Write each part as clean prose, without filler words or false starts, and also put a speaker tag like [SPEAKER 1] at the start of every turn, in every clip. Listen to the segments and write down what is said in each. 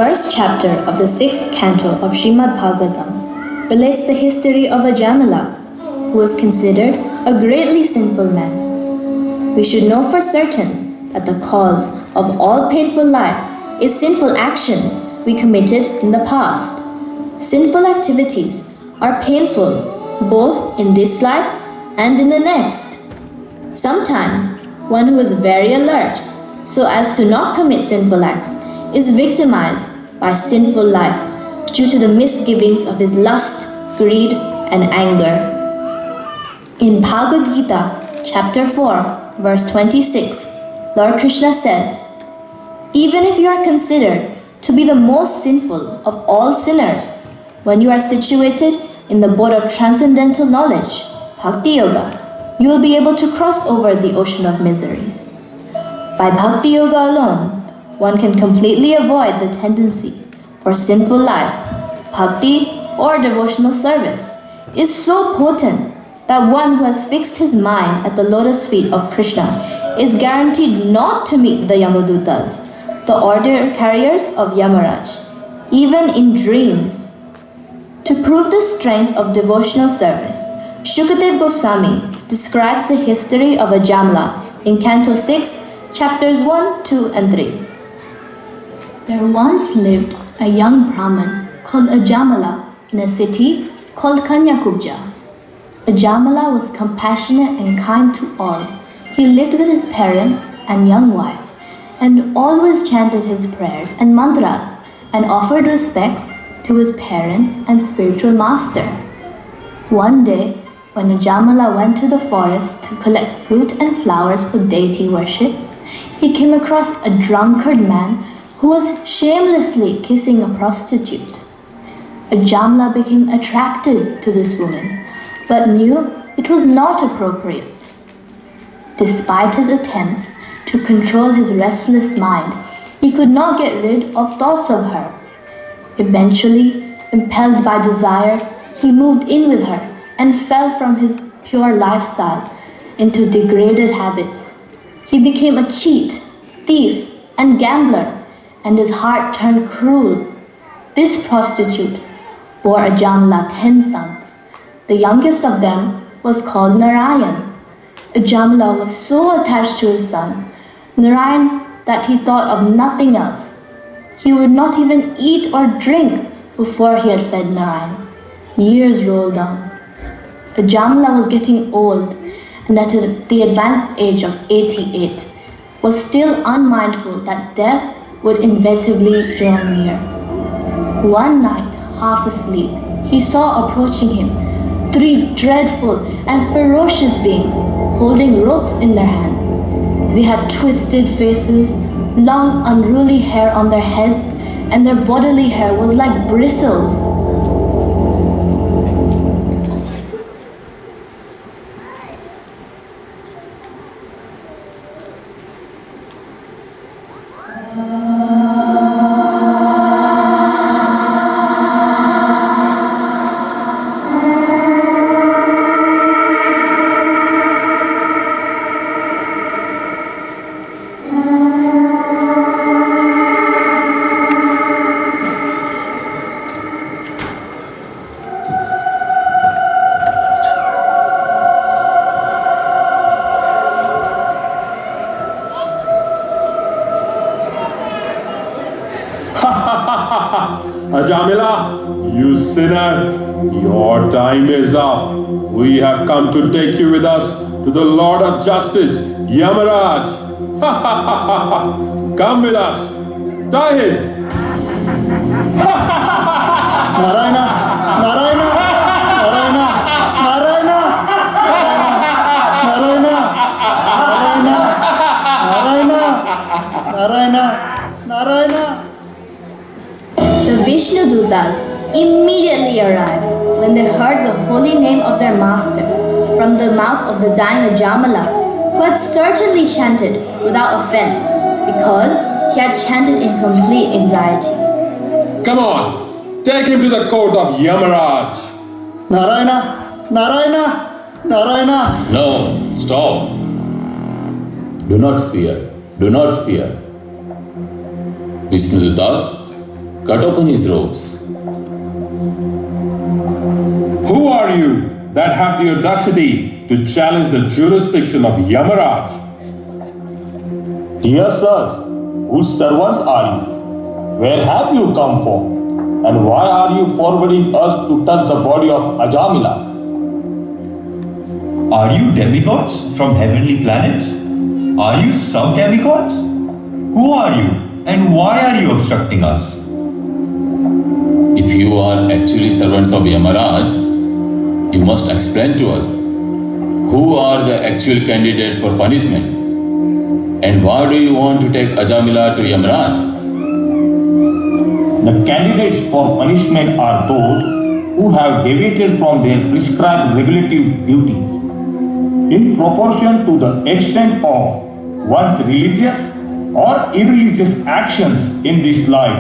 [SPEAKER 1] first chapter of the 6th canto of Srimad Bhagavatam relates the history of Ajamil, who was considered a greatly sinful man. We should know for certain that the cause of all painful life is sinful actions we committed in the past. Sinful activities are painful both in this life and in the next. Sometimes one who is very alert so as to not commit sinful acts is victimized by sinful life due to the misgivings of his lust, greed, and anger. In Bhagavad Gita, chapter 4, verse 26, Lord Krishna says, "Even if you are considered to be the most sinful of all sinners, when you are situated in the boat of transcendental knowledge, Bhakti Yoga, you will be able to cross over the ocean of miseries." By Bhakti Yoga alone, one can completely avoid the tendency for sinful life. Bhakti or devotional service is so potent that one who has fixed his mind at the lotus feet of Krishna is guaranteed not to meet the Yamadutas, the order carriers of Yamaraj, even in dreams. To prove the strength of devotional service, Shukadev Goswami describes the history of Ajamil in Canto 6, chapters 1, 2, and 3. There once lived a young Brahmin called Ajamil in a city called Kanyakubja. Ajamil was compassionate and kind to all. He lived with his parents and young wife and always chanted his prayers and mantras and offered respects to his parents and spiritual master. One day, when Ajamil went to the forest to collect fruit and flowers for deity worship, he came across a drunkard man who was shamelessly kissing a prostitute. Ajamil became attracted to this woman, but knew it was not appropriate. Despite his attempts to control his restless mind, he could not get rid of thoughts of her. Eventually, impelled by desire, he moved in with her and fell from his pure lifestyle into degraded habits. He became a cheat, thief, and gambler, and his heart turned cruel. This prostitute bore Ajamil 10 sons. The youngest of them was called Narayan. Ajamil was so attached to his son, Narayan, that he thought of nothing else. He would not even eat or drink before he had fed Narayan. Years rolled on. Ajamil was getting old, and at the advanced age of 88, was still unmindful that death would inevitably draw near. One night, half asleep, he saw approaching him 3 dreadful and ferocious beings holding ropes in their hands. They had twisted faces, long unruly hair on their heads, and their bodily hair was like bristles.
[SPEAKER 2] Ajamil, you sinner, your time is up. We have come to take you with us to the Lord of Justice, Yamaraj. Come with us. Tahir.
[SPEAKER 3] Narayana, Narayana, Narayana, Narayana, Narayana, Narayana, Narayana, Narayana, Narayana.
[SPEAKER 1] The Vishnu Dutas immediately arrived when they heard the holy name of their master from the mouth of the dying Ajamil, who had certainly chanted without offense because he had chanted in complete anxiety.
[SPEAKER 2] Come on, take him to the court of Yamaraj.
[SPEAKER 3] Narayana, Narayana, Narayana.
[SPEAKER 4] No, stop. Do not fear. Do not fear. Vishnudutas, cut open his robes.
[SPEAKER 2] Who are you that have the audacity to challenge the jurisdiction of Yamaraj?
[SPEAKER 5] Dear sirs, whose servants are you? Where have you come from? And why are you forbidding us to touch the body of Ajamila?
[SPEAKER 6] Are you demigods from heavenly planets? Are you sub-demigods? Who are you and why are you obstructing us?
[SPEAKER 4] If you are actually servants of Yamaraj, you must explain to us who are the actual candidates for punishment and why do you want to take Ajamila to Yamaraj?
[SPEAKER 5] The candidates for punishment are those who have deviated from their prescribed regulative duties. In proportion to the extent of one's religious or irreligious actions in this life,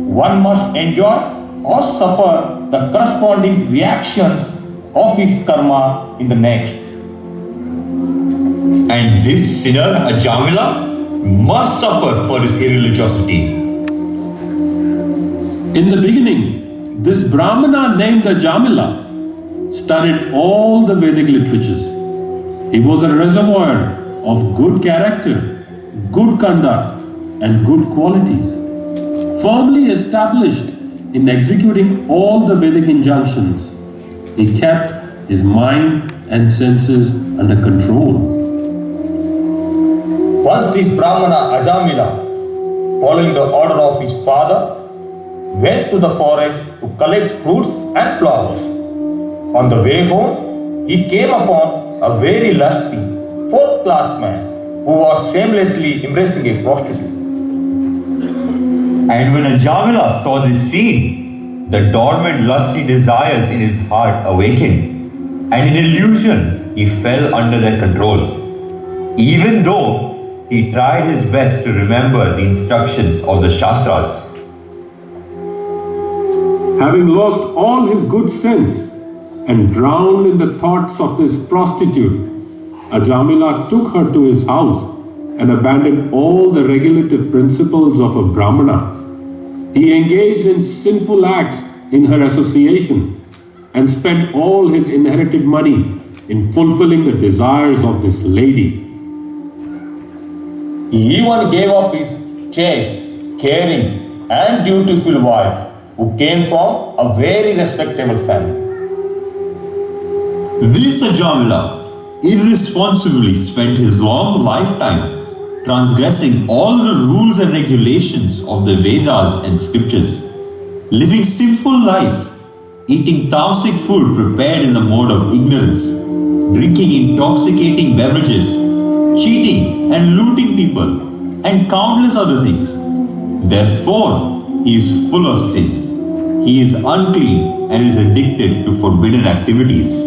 [SPEAKER 5] one must enjoy or suffer the corresponding reactions of his karma in the next.
[SPEAKER 6] And this sinner Ajamila must suffer for his irreligiosity.
[SPEAKER 2] In the beginning, this Brahmana named Ajamila studied all the Vedic literatures. He was a reservoir of good character, good conduct, and good qualities, firmly established in executing all the Vedic injunctions. He kept his mind and senses under control.
[SPEAKER 5] Once this Brahmana Ajamila, following the order of his father, went to the forest to collect fruits and flowers. On the way home, he came upon a very lusty fourth-class man who was shamelessly embracing a prostitute.
[SPEAKER 6] And when Ajamila saw this scene, the dormant lusty desires in his heart awakened, and in illusion he fell under their control, even though he tried his best to remember the instructions of the Shastras.
[SPEAKER 2] Having lost all his good sense and drowned in the thoughts of this prostitute, Ajamila took her to his house and abandoned all the regulative principles of a Brahmana. He engaged in sinful acts in her association and spent all his inherited money in fulfilling the desires of this lady.
[SPEAKER 5] He even gave up his chaste, caring, and dutiful wife, who came from a very respectable family.
[SPEAKER 6] This Ajamila irresponsibly spent his long lifetime transgressing all the rules and regulations of the Vedas and scriptures, living sinful life, eating tamasic food prepared in the mode of ignorance, drinking intoxicating beverages, cheating and looting people, and countless other things. Therefore, he is full of sins. He is unclean and is addicted to forbidden activities.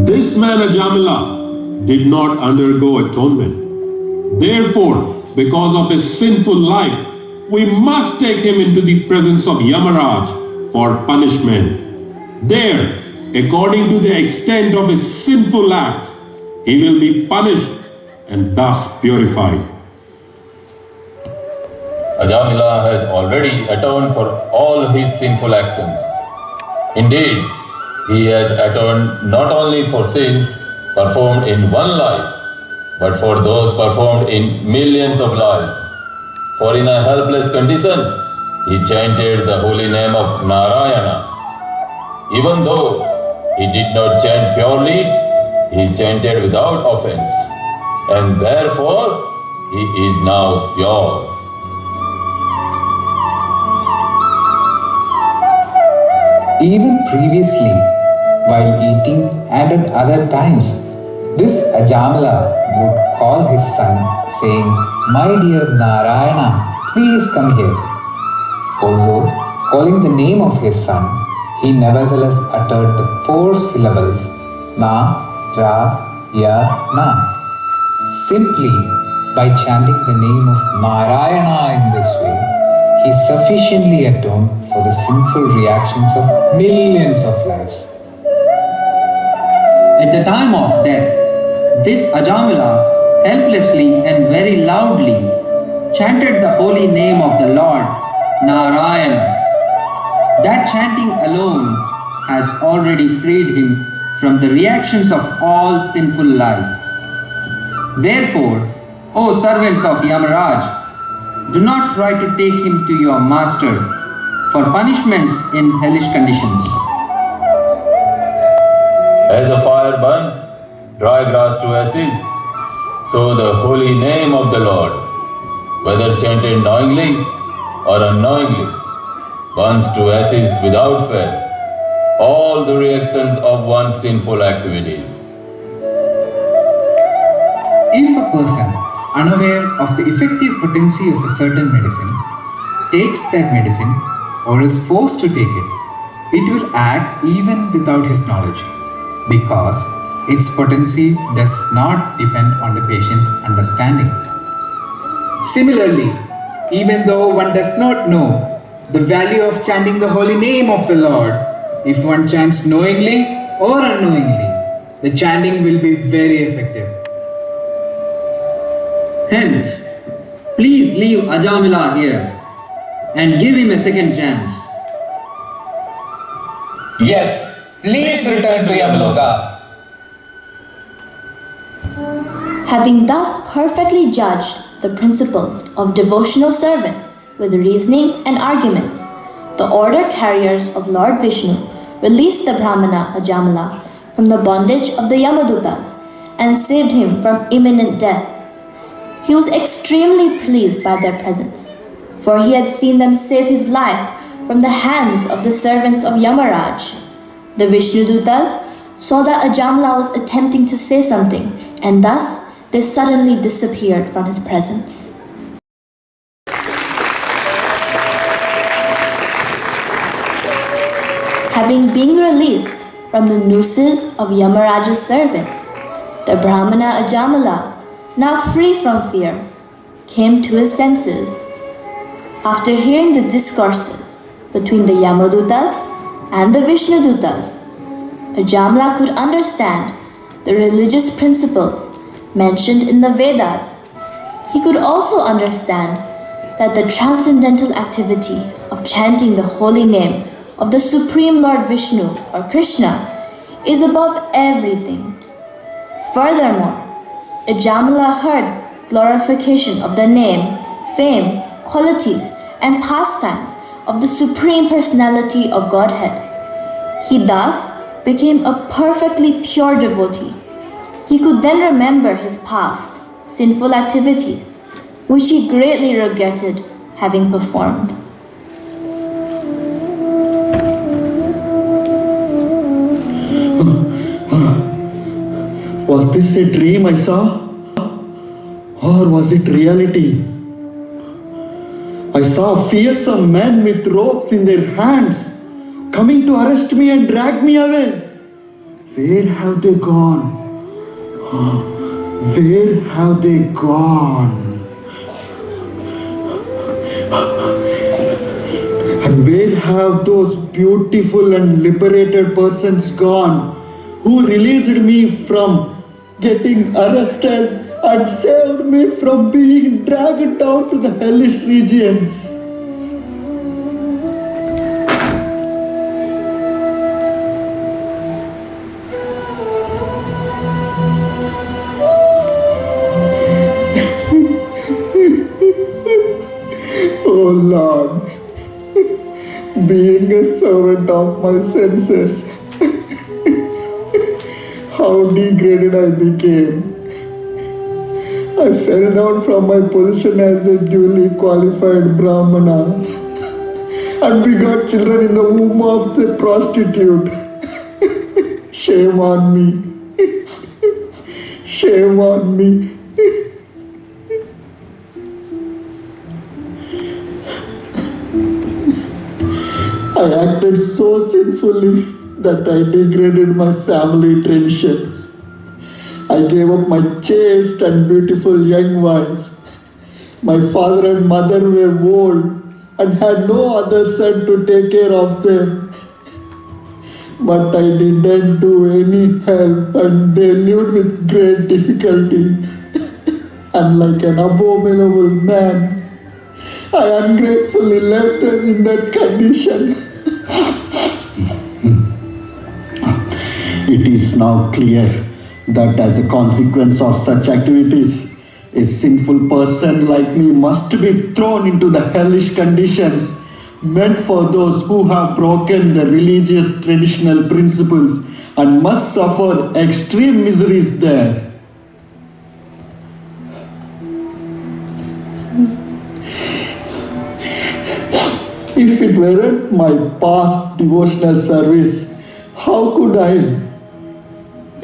[SPEAKER 2] This man Ajamila did not undergo atonement. Therefore, because of his sinful life, we must take him into the presence of Yamaraj for punishment. There, according to the extent of his sinful acts, he will be punished and thus purified.
[SPEAKER 4] Ajamila has already atoned for all his sinful actions. Indeed, he has atoned not only for sins performed in one life, but for those performed in millions of lives. For in a helpless condition, he chanted the holy name of Narayana. Even though he did not chant purely, he chanted without offense, and therefore he is now pure.
[SPEAKER 7] Even previously, while eating and at other times, this Ajamila would call his son, saying, "My dear Narayana, please come here." Although calling the name of his son, he nevertheless uttered the 4 syllables Na, Ra, Ya, Na. Simply by chanting the name of Narayana in this way, he sufficiently atoned for the sinful reactions of millions of lives.
[SPEAKER 8] At the time of death, this Ajamila helplessly and very loudly chanted the holy name of the Lord, Narayana. That chanting alone has already freed him from the reactions of all sinful life. Therefore, O servants of Yamaraj, do not try to take him to your master for punishments in hellish conditions.
[SPEAKER 4] As the fire burns dry grass to ashes, so the holy name of the Lord, whether chanted knowingly or unknowingly, burns to ashes without fail all the reactions of one's sinful activities.
[SPEAKER 7] If a person, unaware of the effective potency of a certain medicine, takes that medicine or is forced to take it will act even without his knowledge, because its potency does not depend on the patient's understanding. Similarly, even though one does not know the value of chanting the holy name of the Lord, if one chants knowingly or unknowingly, the chanting will be very effective.
[SPEAKER 8] Hence, please leave Ajamila here and give him a second chance.
[SPEAKER 7] Yes, please return to Yamaloka.
[SPEAKER 1] Having thus perfectly judged the principles of devotional service with reasoning and arguments, the order carriers of Lord Vishnu released the Brahmana Ajamila from the bondage of the Yamadutas and saved him from imminent death. He was extremely pleased by their presence, for he had seen them save his life from the hands of the servants of Yamaraj. The Vishnudutas saw that Ajamila was attempting to say something, and thus they suddenly disappeared from his presence. Having been released from the nooses of Yamaraja's servants, the Brahmana Ajamila, now free from fear, came to his senses. After hearing the discourses between the Yamadutas and the Vishnudutas, Ajamila could understand the religious principles mentioned in the Vedas. He could also understand that the transcendental activity of chanting the holy name of the Supreme Lord Vishnu or Krishna is above everything. Furthermore, Ajamila heard glorification of the name, fame, qualities, and pastimes of the Supreme Personality of Godhead. He thus became a perfectly pure devotee. He could then remember his past sinful activities, which he greatly regretted having performed.
[SPEAKER 3] Was this a dream I saw? Or was it reality? I saw fearsome men with ropes in their hands coming to arrest me and drag me away. Where have they gone? Where have they gone? And where have those beautiful and liberated persons gone who released me from getting arrested and saved me from being dragged down to the hellish regions? Oh Lord, being a servant of my senses, how degraded I became. I fell down from my position as a duly qualified Brahmana and begot children in the womb of the prostitute. Shame on me. Shame on me. I acted so sinfully that I degraded my family tradition. I gave up my chaste and beautiful young wife. My father and mother were old and had no other son to take care of them. But I didn't do any help and they lived with great difficulty. And like an abominable man, I ungratefully left them in that condition. It is now clear that as a consequence of such activities, a sinful person like me must be thrown into the hellish conditions meant for those who have broken the religious traditional principles and must suffer extreme miseries there. If it weren't my past devotional service, how could I,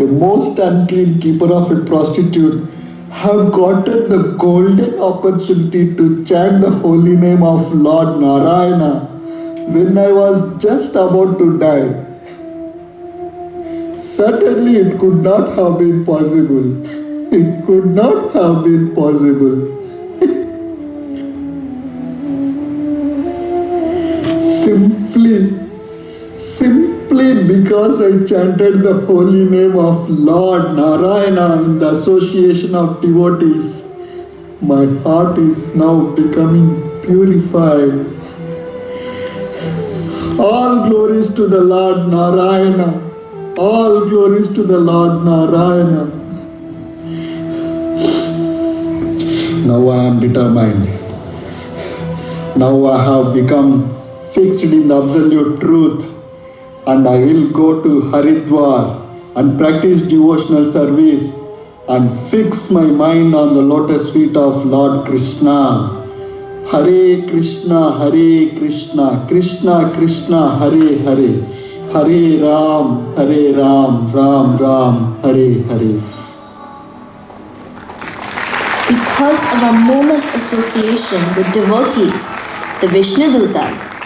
[SPEAKER 3] a most unclean keeper of a prostitute, have gotten the golden opportunity to chant the holy name of Lord Narayana when I was just about to die? Certainly it could not have been possible. It could not have been possible. Simply because I chanted the holy name of Lord Narayana in the association of devotees, my heart is now becoming purified. All glories to the Lord Narayana. All glories to the Lord Narayana. Now I am determined. Now I have become fixed in the absolute truth, and I will go to Haridwar and practice devotional service and fix my mind on the lotus feet of Lord Krishna. Hare Krishna, Krishna Krishna, Hare Hare, Hare Ram, Ram Ram, Hare Hare.
[SPEAKER 1] Because of a moment's association with devotees, the Vishnudutas,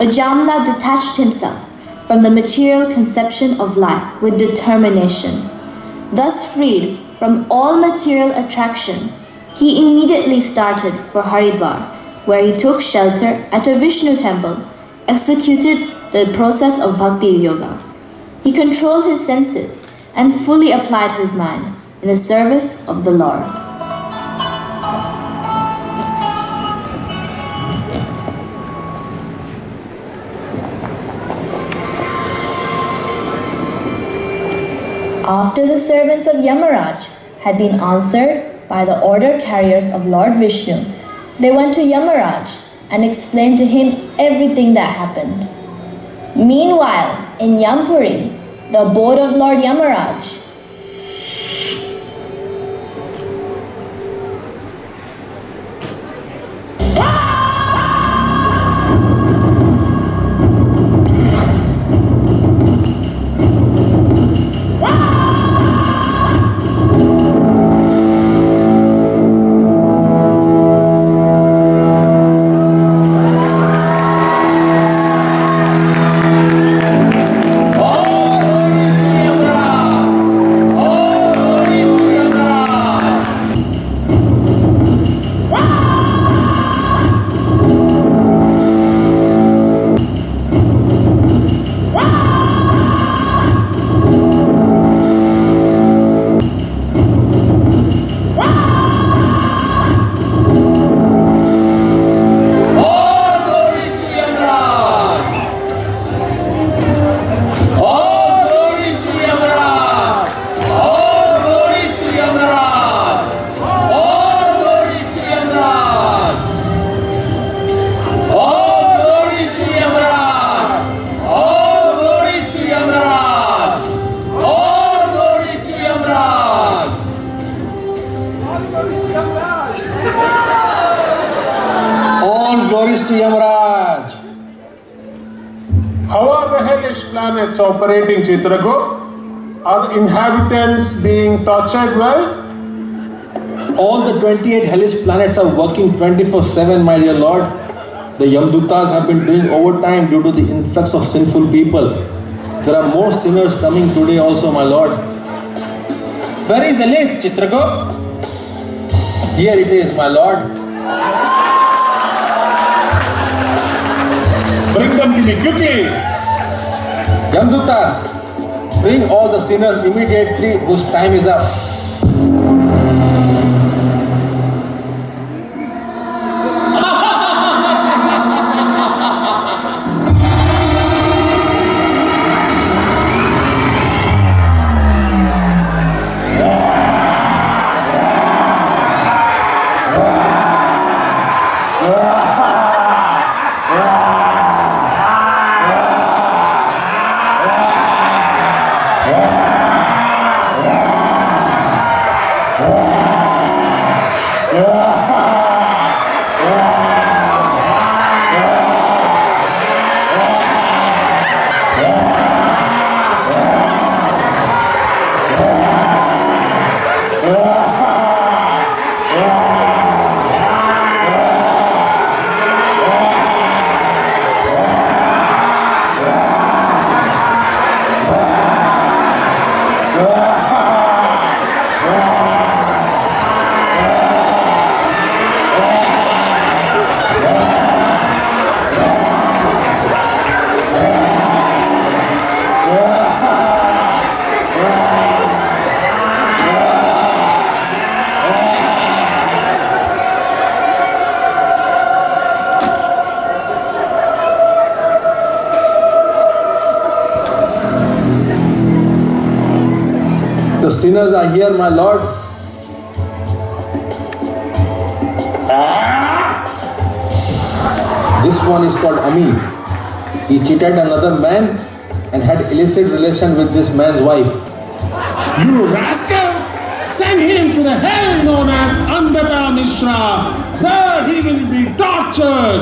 [SPEAKER 1] Ajamil detached himself from the material conception of life with determination. Thus freed from all material attraction, he immediately started for Haridwar, where he took shelter at a Vishnu temple, executed the process of Bhakti Yoga. He controlled his senses and fully applied his mind in the service of the Lord. After the servants of Yamaraj had been answered by the order carriers of Lord Vishnu, they went to Yamaraj and explained to him everything that happened. Meanwhile, in Yampuri, the abode of Lord Yamaraj,
[SPEAKER 9] How are the hellish planets operating, Chitragut? Are the inhabitants being tortured well?
[SPEAKER 10] All the 28 hellish planets are working 24/7, my dear Lord. The Yamdutas have been doing overtime due to the influx of sinful people. There are more sinners coming today also, my Lord.
[SPEAKER 11] Where is the list, Chitragut?
[SPEAKER 10] Here it is, my Lord.
[SPEAKER 9] Bring them to me quickly.
[SPEAKER 10] Yamdutas, bring all the sinners immediately whose time is up. The sinners are here, my lord. This one is called Ajamil. He cheated another man and had illicit relation with this man's wife.
[SPEAKER 9] You rascal! Send him to the hell known as Andhata Mishra. There he will be tortured.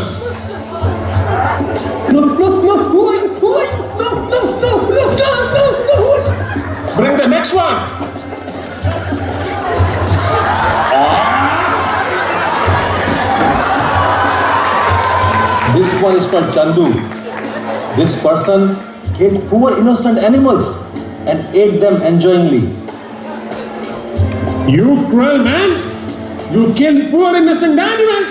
[SPEAKER 10] No.
[SPEAKER 9] Bring the next one.
[SPEAKER 10] This one is called Chandu. This person killed poor innocent animals and ate them enjoyingly.
[SPEAKER 9] You cruel man! You killed poor innocent animals!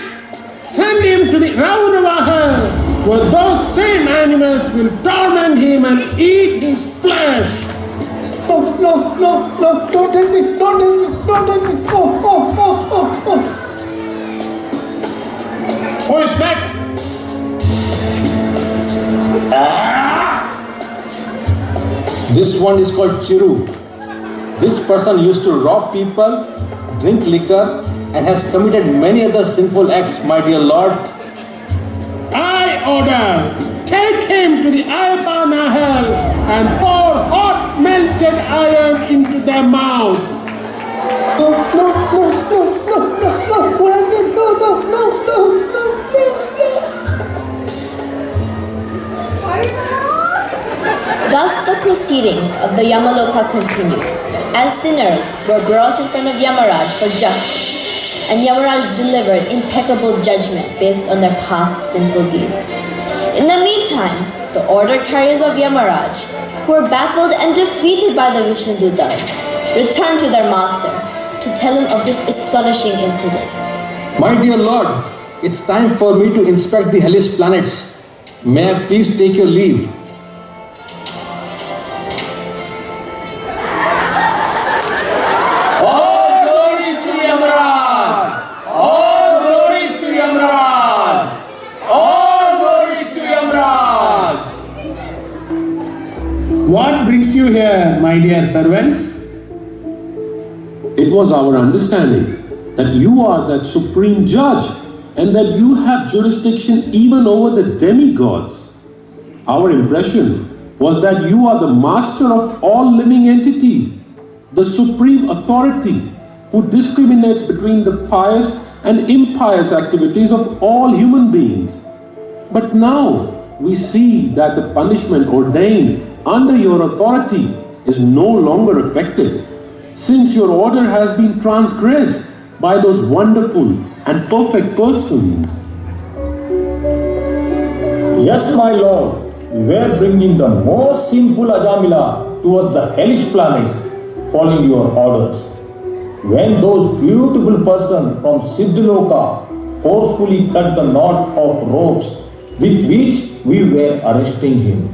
[SPEAKER 9] Send him to the Raunava hell, where those same animals will torment him and eat his flesh!
[SPEAKER 3] No, don't take me. Oh.
[SPEAKER 9] Who is next?
[SPEAKER 10] This one is called Chiru. This person used to rob people, drink liquor, and has committed many other sinful acts, my dear Lord.
[SPEAKER 9] I order, take him to the Ayapana hell and pour hot melted iron into their mouth.
[SPEAKER 3] No. What happened? No.
[SPEAKER 1] Thus the proceedings of the Yamaloka continued, as sinners were brought in front of Yamaraj for justice, and Yamaraj delivered impeccable judgment based on their past sinful deeds. In the meantime, the order carriers of Yamaraj, who were baffled and defeated by the Vishnudutas, returned to their master to tell him of this astonishing incident.
[SPEAKER 10] My dear Lord, it's time for me to inspect the hellish planets. May I please take your leave?
[SPEAKER 9] What brings you here, my dear servants?
[SPEAKER 2] It was our understanding that you are that supreme judge and that you have jurisdiction even over the demigods. Our impression was that you are the master of all living entities, the supreme authority who discriminates between the pious and impious activities of all human beings. But now we see that the punishment ordained under your authority is no longer effective, since your order has been transgressed by those wonderful and perfect persons.
[SPEAKER 5] Yes, my lord, we were bringing the most sinful Ajamila towards the hellish planets, following your orders. When those beautiful persons from Siddhaloka forcefully cut the knot of ropes with which we were arresting him.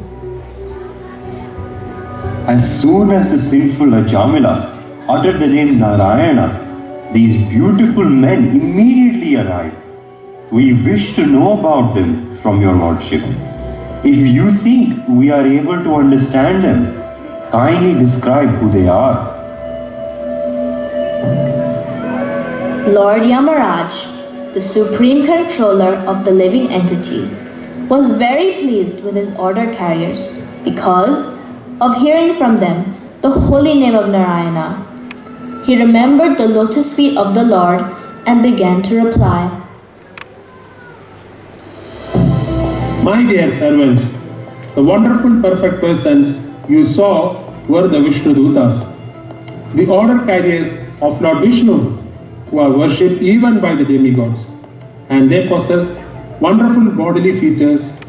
[SPEAKER 6] As soon as the sinful Ajamila uttered the name Narayana, these beautiful men immediately arrived. We wish to know about them from your lordship. If you think we are able to understand them, kindly describe who they are.
[SPEAKER 1] Lord Yamaraj, the supreme controller of the living entities, was very pleased with his order carriers because of hearing from them the holy name of Narayana. He remembered the lotus feet of the Lord and began to reply.
[SPEAKER 9] My dear servants, the wonderful perfect persons you saw were the Vishnudutas. The order carriers of Lord Vishnu who are worshipped even by the demigods, and they possess wonderful bodily features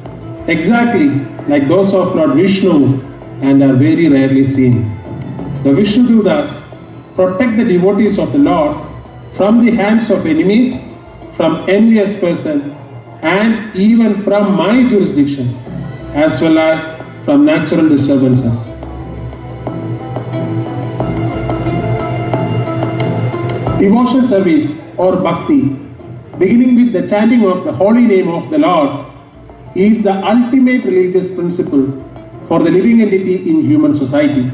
[SPEAKER 9] exactly like those of Lord Vishnu and are very rarely seen. The Vishnudutas protect the devotees of the Lord from the hands of enemies, from envious person, and even from my jurisdiction, as well as from natural disturbances. Devotion service or bhakti, beginning with the chanting of the holy name of the Lord, is the ultimate religious principle for the living entity in human society.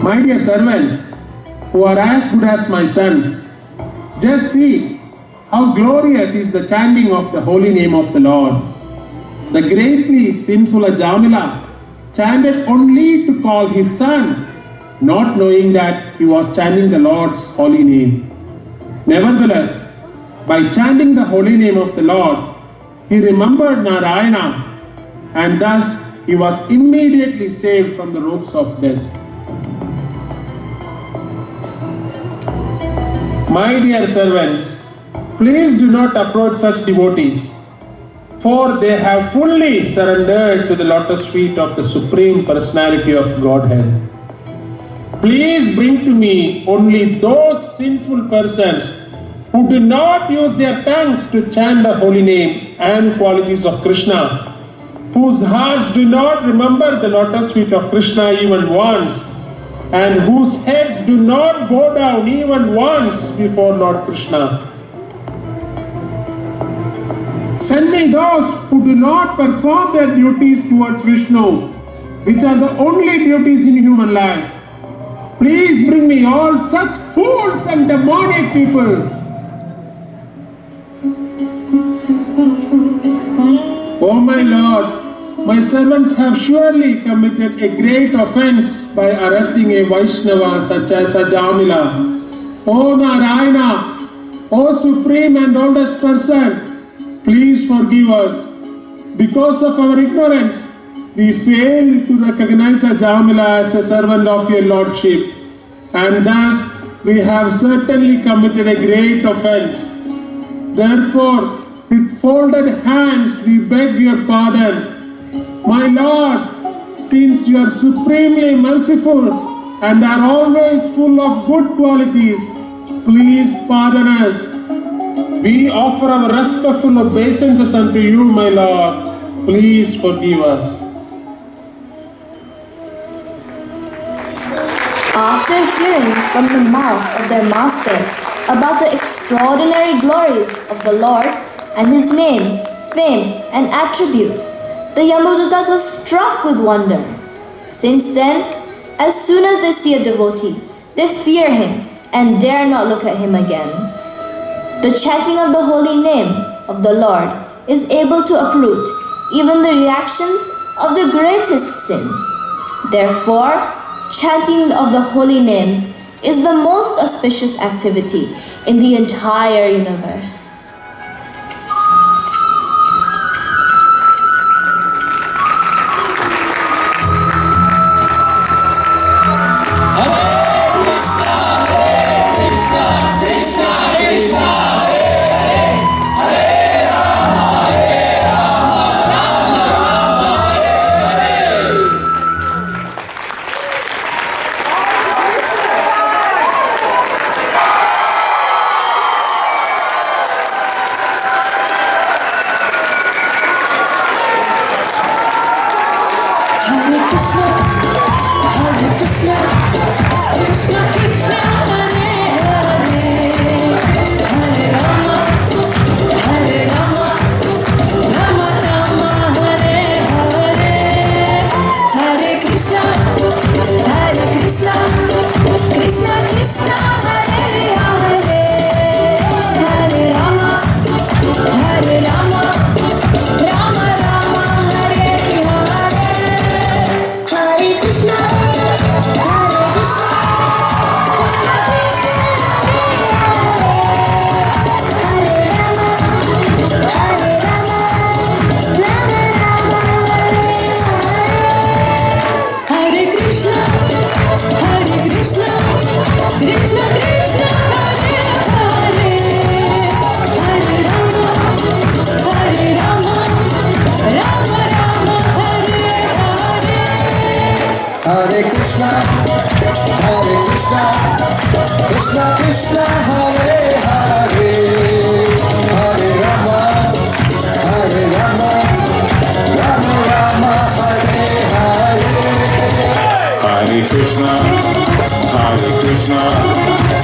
[SPEAKER 9] My dear servants, who are as good as my sons, just see how glorious is the chanting of the holy name of the Lord. The greatly sinful Ajamila chanted only to call his son, not knowing that he was chanting the Lord's holy name. Nevertheless, by chanting the holy name of the Lord, he remembered Narayana, and thus he was immediately saved from the ropes of death. My dear servants, please do not approach such devotees, for they have fully surrendered to the lotus feet of the Supreme Personality of Godhead. Please bring to me only those sinful persons who do not use their tongues to chant the holy name and qualities of Krishna, whose hearts do not remember the lotus feet of Krishna even once, and whose heads do not bow down even once before Lord Krishna. Send me those who do not perform their duties towards Vishnu, which are the only duties in human life. Please bring me all such fools and demonic people. Oh my Lord, my servants have surely committed a great offense by arresting a Vaishnava such as Ajamila. O Narayana, O Supreme and oldest person, please forgive us. Because of our ignorance, we fail to recognize Ajamila as a servant of your Lordship, and thus we have certainly committed a great offense. Therefore, with folded hands we beg your pardon. My Lord, since you are supremely merciful and are always full of good qualities, please pardon us. We offer our respectful obeisances unto you, my Lord. Please forgive us.
[SPEAKER 1] After hearing from the mouth of their master about the extraordinary glories of the Lord and his name, fame, and attributes, the Yamadutas were struck with wonder. Since then, as soon as they see a devotee, they fear him and dare not look at him again. The chanting of the holy name of the Lord is able to uproot even the reactions of the greatest sins. Therefore, chanting of the holy names is the most auspicious activity in the entire universe.
[SPEAKER 12] Hare Krishna, Krishna Krishna, Hare Hare, Hare Rama, Rama Rama, Hare Hare.
[SPEAKER 13] Hare Krishna,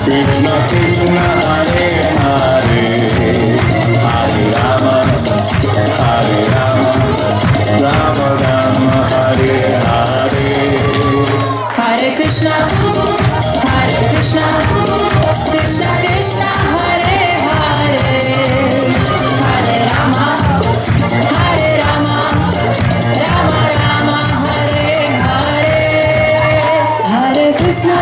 [SPEAKER 13] Krishna Krishna, Hare Hare, Hare Rama, Rama Rama, Hare Hare.
[SPEAKER 14] Hare Krishna, Krishna Krishna, Hare Hare, Hare Rama, Rama Rama, Hare Hare. Hare Krishna,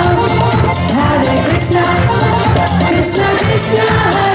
[SPEAKER 14] Krishna Krishna, Hare